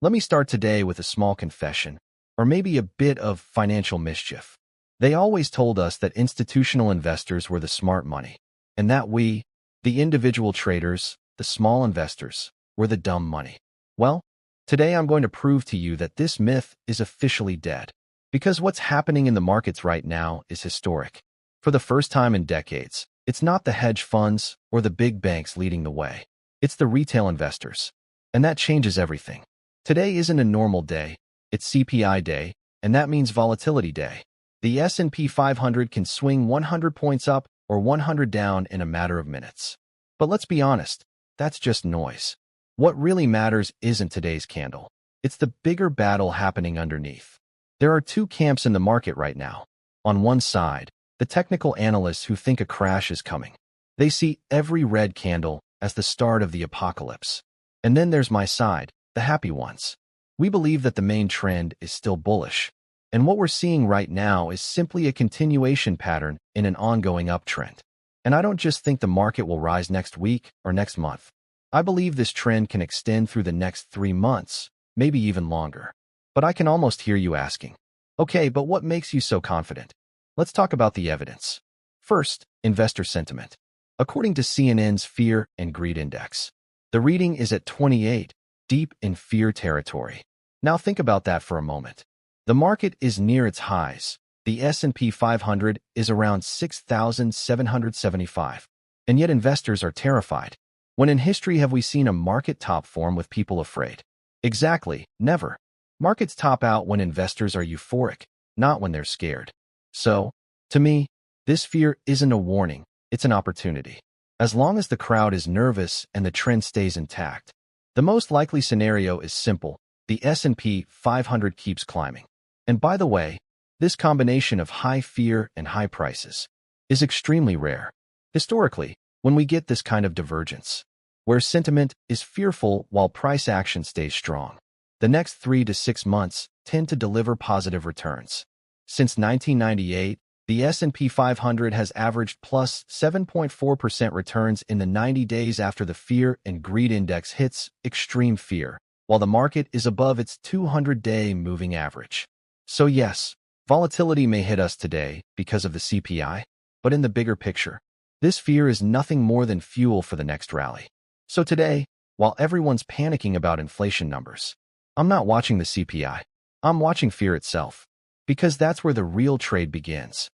Let me start today with a small confession, or maybe a bit of financial mischief. They always told us that institutional investors were the smart money, and that we, the individual traders, the small investors, were the dumb money. Well, today I'm going to prove to you that this myth is officially dead, because what's happening in the markets right now is historic. For the first time in decades, it's not the hedge funds or the big banks leading the way. It's the retail investors. And that changes everything. Today isn't a normal day, it's CPI day, and that means volatility day. The S&P 500 can swing 100 points up or 100 down in a matter of minutes. But let's be honest, that's just noise. What really matters isn't today's candle. It's the bigger battle happening underneath. There are two camps in the market right now. On one side, the technical analysts who think a crash is coming. They see every red candle as the start of the apocalypse. And then there's my side, the happy ones. We believe that the main trend is still bullish. And what we're seeing right now is simply a continuation pattern in an ongoing uptrend. And I don't just think the market will rise next week or next month. I believe this trend can extend through the next 3 months, maybe even longer. But I can almost hear you asking, okay, but what makes you so confident? Let's talk about the evidence. First, investor sentiment. According to CNN's Fear and Greed Index, the reading is at 28, deep in fear territory. Now think about that for a moment. The market is near its highs. The S&P 500 is around 6,775. And yet investors are terrified. When in history have we seen a market top form with people afraid? Exactly, never. Markets top out when investors are euphoric, not when they're scared. So, to me, this fear isn't a warning, it's an opportunity. As long as the crowd is nervous and the trend stays intact, the most likely scenario is simple. The S&P 500 keeps climbing. And by the way, this combination of high fear and high prices is extremely rare. Historically, when we get this kind of divergence, where sentiment is fearful while price action stays strong, the next 3 to 6 months tend to deliver positive returns. Since 1998, the S&P 500 has averaged plus 7.4% returns in the 90 days after the Fear and Greed Index hits extreme fear, while the market is above its 200-day moving average. So yes, volatility may hit us today because of the CPI, but in the bigger picture, this fear is nothing more than fuel for the next rally. So today, while everyone's panicking about inflation numbers, I'm not watching the CPI. I'm watching fear itself. Because that's where the real trade begins.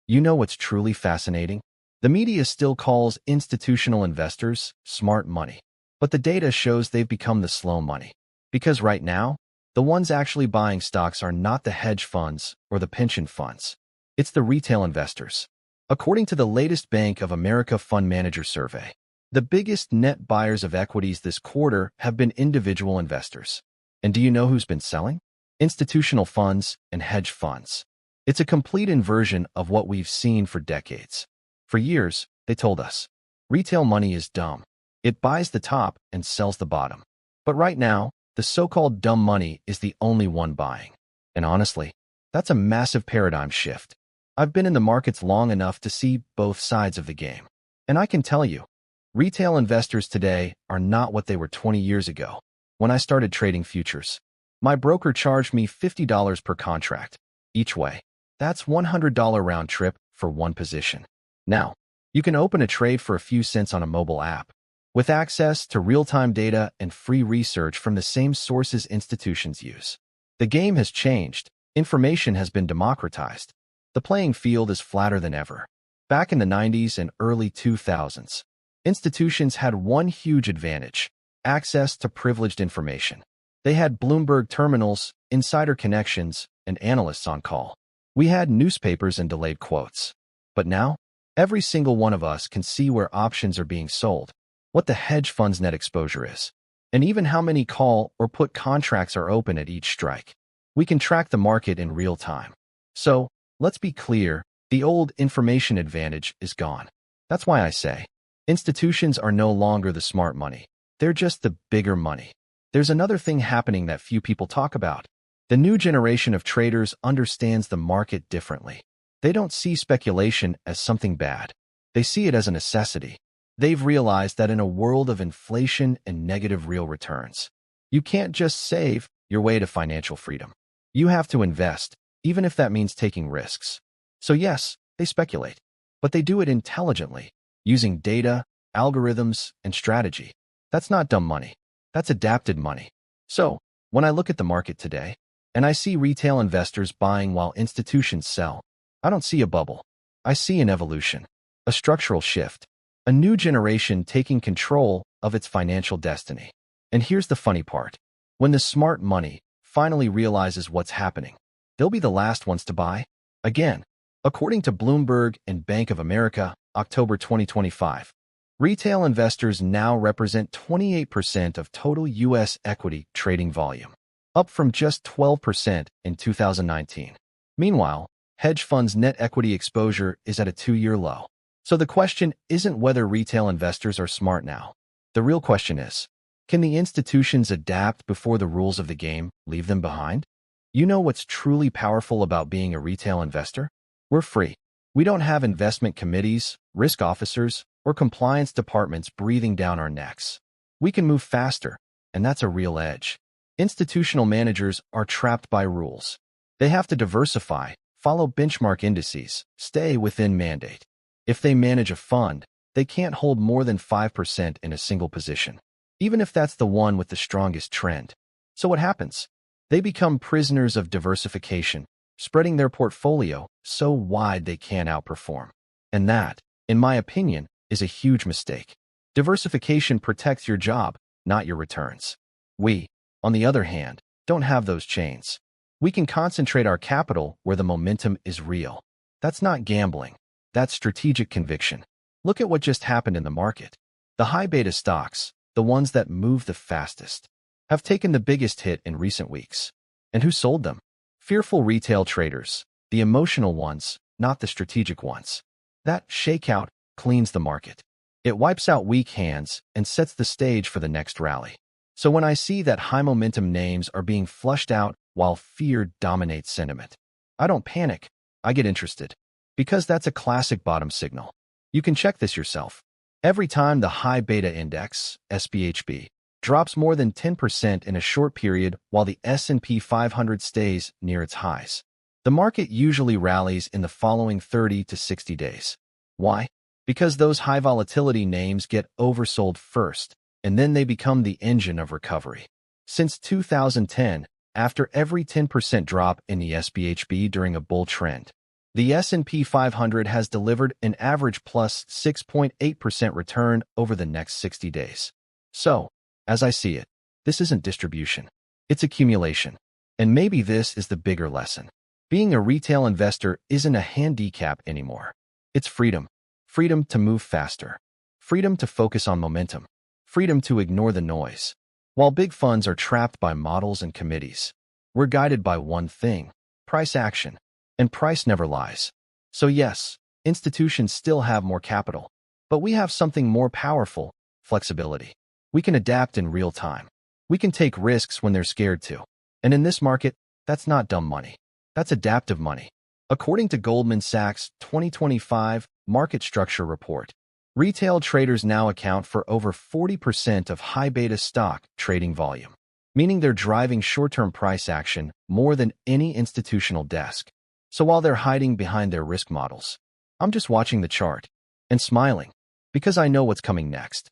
You know what's truly fascinating? The media still calls institutional investors smart money. But the data shows they've become the slow money. Because right now, the ones actually buying stocks are not the hedge funds or the pension funds. It's the retail investors. According to the latest Bank of America Fund Manager survey, the biggest net buyers of equities this quarter have been individual investors. And do you know who's been selling? Institutional funds and hedge funds. It's a complete inversion of what we've seen for decades. For years, they told us, retail money is dumb. It buys the top and sells the bottom. But right now, the so-called dumb money is the only one buying. And honestly, that's a massive paradigm shift. I've been in the markets long enough to see both sides of the game. And I can tell you, retail investors today are not what they were 20 years ago, when I started trading futures. My broker charged me $50 per contract, each way. That's $100 round trip for one position. Now, you can open a trade for a few cents on a mobile app, with access to real-time data and free research from the same sources institutions use. The game has changed. Information has been democratized. The playing field is flatter than ever. Back in the 90s and early 2000s, institutions had one huge advantage: access to privileged information. They had Bloomberg terminals, insider connections, and analysts on call. We had newspapers and delayed quotes. But now, every single one of us can see where options are being sold, what the hedge fund's net exposure is, and even how many call or put contracts are open at each strike. We can track the market in real time. So, let's be clear, the old information advantage is gone. That's why I say, institutions are no longer the smart money. They're just the bigger money. There's another thing happening that few people talk about. The new generation of traders understands the market differently. They don't see speculation as something bad. They see it as a necessity. They've realized that in a world of inflation and negative real returns, you can't just save, your way to financial freedom. You have to invest, even if that means taking risks. So yes, they speculate, but they do it intelligently, using data, algorithms, and strategy. That's not dumb money. That's adapted money. So, when I look at the market today, and I see retail investors buying while institutions sell, I don't see a bubble. I see an evolution, a structural shift, a new generation taking control of its financial destiny. And here's the funny part. When the smart money finally realizes what's happening, they'll be the last ones to buy. Again, according to Bloomberg and Bank of America, October 2025, retail investors now represent 28% of total U.S. equity trading volume, up from just 12% in 2019. Meanwhile, hedge funds' net equity exposure is at a 2-year low. So the question isn't whether retail investors are smart now. The real question is, can the institutions adapt before the rules of the game leave them behind? You know what's truly powerful about being a retail investor? We're free. We don't have investment committees, risk officers, or compliance departments breathing down our necks. We can move faster, and that's a real edge. Institutional managers are trapped by rules. They have to diversify, follow benchmark indices, stay within mandate. If they manage a fund, they can't hold more than 5% in a single position, even if that's the one with the strongest trend. So what happens? They become prisoners of diversification, spreading their portfolio so wide they can't outperform. And that, in my opinion, is a huge mistake. Diversification protects your job, not your returns. We, on the other hand, don't have those chains. We can concentrate our capital where the momentum is real. That's not gambling. That's strategic conviction. Look at what just happened in the market. The high beta stocks, the ones that move the fastest, have taken the biggest hit in recent weeks. And who sold them? Fearful retail traders, the emotional ones, not the strategic ones. That shakeout cleans the market. It wipes out weak hands and sets the stage for the next rally. So when I see that high momentum names are being flushed out while fear dominates sentiment, I don't panic. I get interested. Because that's a classic bottom signal. You can check this yourself. Every time the high beta index, SPHB, drops more than 10% in a short period while the S&P 500 stays near its highs, the market usually rallies in the following 30 to 60 days. Why? Because those high volatility names get oversold first, and then they become the engine of recovery. Since 2010, after every 10% drop in the SPHB during a bull trend, the S&P 500 has delivered an average plus 6.8% return over the next 60 days. So, as I see it, this isn't distribution. It's accumulation. And maybe this is the bigger lesson. Being a retail investor isn't a handicap anymore. It's freedom. Freedom to move faster. Freedom to focus on momentum. Freedom to ignore the noise. While big funds are trapped by models and committees, we're guided by one thing: price action. And price never lies. So yes, institutions still have more capital, but we have something more powerful: flexibility. We can adapt in real time. We can take risks when they're scared to. And in this market, that's not dumb money. That's adaptive money. According to Goldman Sachs' 2025 Market Structure Report, retail traders now account for over 40% of high beta stock trading volume, meaning they're driving short-term price action more than any institutional desk. So while they're hiding behind their risk models, I'm just watching the chart and smiling because I know what's coming next.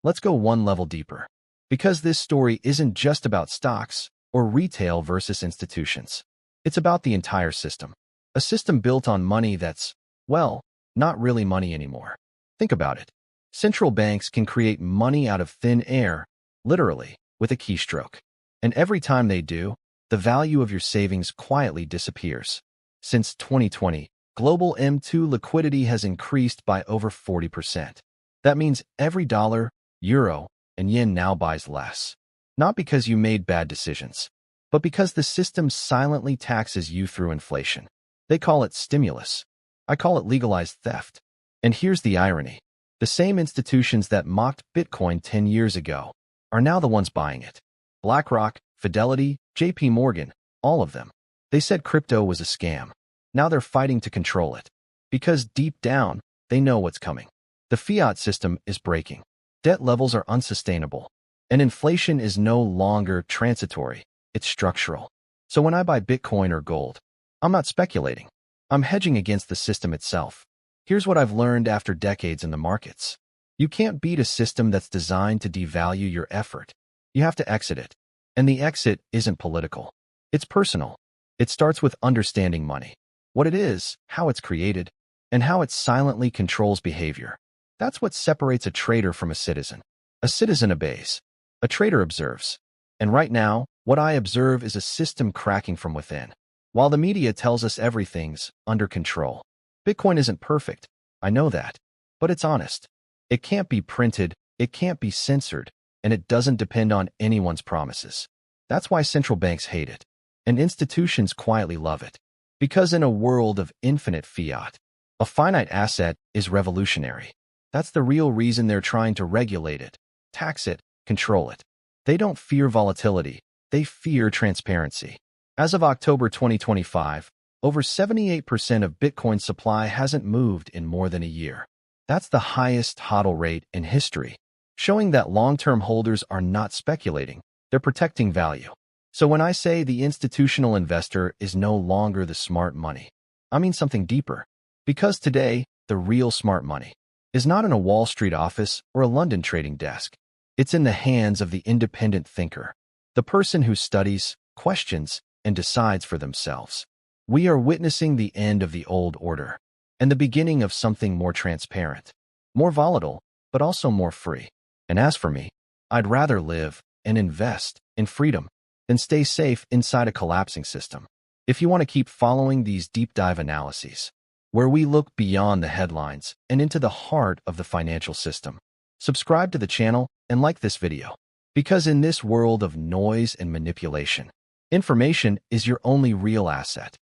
Let's go one level deeper, because this story isn't just about stocks or retail versus institutions. It's about the entire system, a system built on money that's, well, not really money anymore. Think about it. Central banks can create money out of thin air, literally, with a keystroke. And every time they do, the value of your savings quietly disappears. Since 2020, global M2 liquidity has increased by over 40%. That means every dollar, euro, and yen now buys less. Not because you made bad decisions, but because the system silently taxes you through inflation. They call it stimulus. I call it legalized theft. And here's the irony. The same institutions that mocked Bitcoin 10 years ago are now the ones buying it. BlackRock, Fidelity, JP Morgan, all of them. They said crypto was a scam. Now they're fighting to control it. Because deep down, they know what's coming. The fiat system is breaking. Debt levels are unsustainable. And inflation is no longer transitory. it's structural. So when I buy Bitcoin or gold, I'm not speculating. I'm hedging against the system itself. Here's what I've learned after decades in the markets. You can't beat a system that's designed to devalue your effort. You have to exit it. And the exit isn't political. It's personal. It starts with understanding money. What it is, how it's created, and how it silently controls behavior. That's what separates a trader from a citizen. A citizen obeys. A trader observes. And right now, what I observe is a system cracking from within. While the media tells us everything's under control. Bitcoin isn't perfect. I know that. But it's honest. It can't be printed, it can't be censored, and it doesn't depend on anyone's promises. That's why central banks hate it. And institutions quietly love it. Because in a world of infinite fiat, a finite asset is revolutionary. That's the real reason they're trying to regulate it, tax it, control it. They don't fear volatility, they fear transparency. As of October 2025, over 78% of Bitcoin's supply hasn't moved in more than a year. That's the highest HODL rate in history, showing that long-term holders are not speculating, they're protecting value. So when I say the institutional investor is no longer the smart money, I mean something deeper. Because today, the real smart money is not in a Wall Street office or a London trading desk. It's in the hands of the independent thinker, the person who studies, questions, and decides for themselves. We are witnessing the end of the old order and the beginning of something more transparent, more volatile, but also more free. And as for me, I'd rather live and invest in freedom than stay safe inside a collapsing system. If you want to keep following these deep dive analyses, where we look beyond the headlines and into the heart of the financial system, subscribe to the channel and like this video. Because in this world of noise and manipulation, information is your only real asset.